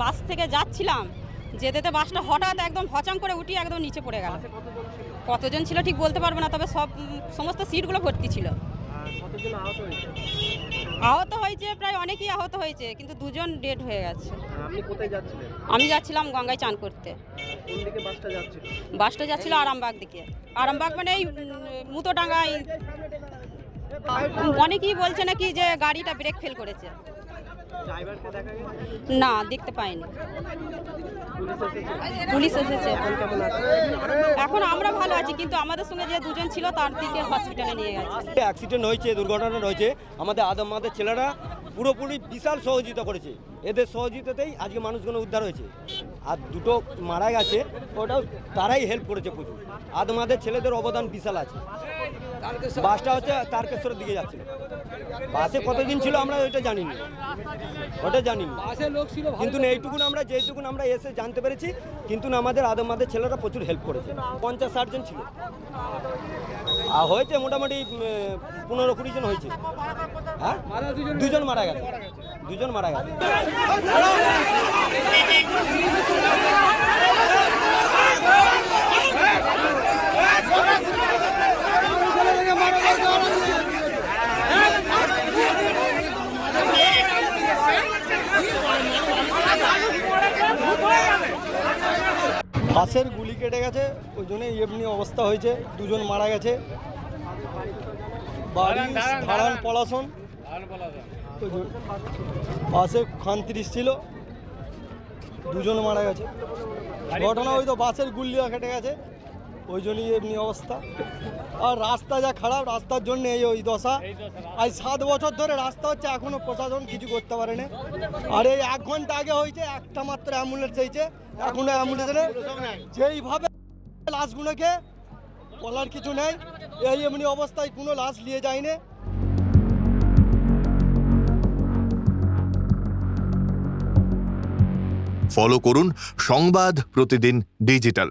বাস থেকে যাচ্ছিলাম, যেতে বাসটা হঠাৎ একদম হচাং করে উঠিয়ে একদম নিচে পড়ে গেল। কতজন ছিল ঠিক বলতে পারবো না, তবে সমস্ত সিটগুলো ভর্তি ছিল। আহত হয়েছে প্রায় অনেকেই আহত হয়েছে, কিন্তু দুজন ডেড হয়ে গেছে। আপনি কোথায় যাচ্ছিলেন? আমি যাচ্ছিলাম গঙ্গায় চান করতে। কোন দিকে বাসটা যাচ্ছিল? বাসটা যাচ্ছিল আরামবাগ দিকে। আরামবাগ মানে এই মুতোডাঙ্গায়। অনেকেই বলছে নাকি যে গাড়িটা ব্রেক ফেল করেছে। ড্রাইভারকে দেখা গেছে? না, দেখতে পাইনি। পুলিশ এসেছে? পুলিশ এসেছে। এখন কেমন আছে? এখন আমরা ভালো আছি, কিন্তু আমাদের সঙ্গে যে দুজন ছিল তার দিকে হসপিটালে নিয়ে গেছে। অ্যাক্সিডেন্ট হয়েছে, দুর্ঘটনা হয়েছে, আমাদের আমাদের ছেলেরা পুরোপুরি বিশাল সহযোগিতা করেছে। এদের সহযোগিতাতেই আজকে মানুষগুলো উদ্ধার হয়েছে। আর দুটো মারা গেছে, ওটাও তারাই হেল্প করেছে প্রচুর। আমাদের ছেলেদের অবদান বিশাল আছে। বাসটা হচ্ছে তারকেশ্বরের দিকে যাচ্ছিল। বাসে কতদিন ছিল আমরা ওইটা জানিনি, কিন্তু এইটুকুন আমরা যেটুকুন আমরা এসে জানতে পেরেছি, কিন্তু আমাদের আমাদের ছেলেরা প্রচুর হেল্প করেছে। 50-60 জন ছিল, আর হয়েছে মোটামুটি 15-20 জন হয়েছে। হ্যাঁ, দুজন মারা গেছে। বাসের গুলি কেটে গেছে, ওই জন্য এমনি অবস্থা হয়েছে। দুজন মারা গেছে। বাড়ি ধারান পলাশন। বাসে খান 30 ছিল, দুজন মারা গেছে। ঘটনা ওই তো বাসের গুলিয়া কেটে গেছে, ওই জন্যই এমনি অবস্থা। আর রাস্তা যা খারাপ, রাস্তার জন্য ওই দশা। আজ 7 বছর ধরে রাস্তা হচ্ছে, এখনো প্রশাসন কিছু করতে পারেনি। আর এই 1 ঘন্টা আগে হয়েছে, একটা মাত্র অ্যাম্বুলেন্স হয়েছে, এখনো অ্যাম্বুলেন্স নেই। যেইভাবে লাশগুলোকে বলার কিছু নেই, এই এমনি অবস্থায় কোনো লাশ নিয়ে যায়নি। ফলো করুন সংবাদ প্রতিদিন ডিজিটাল।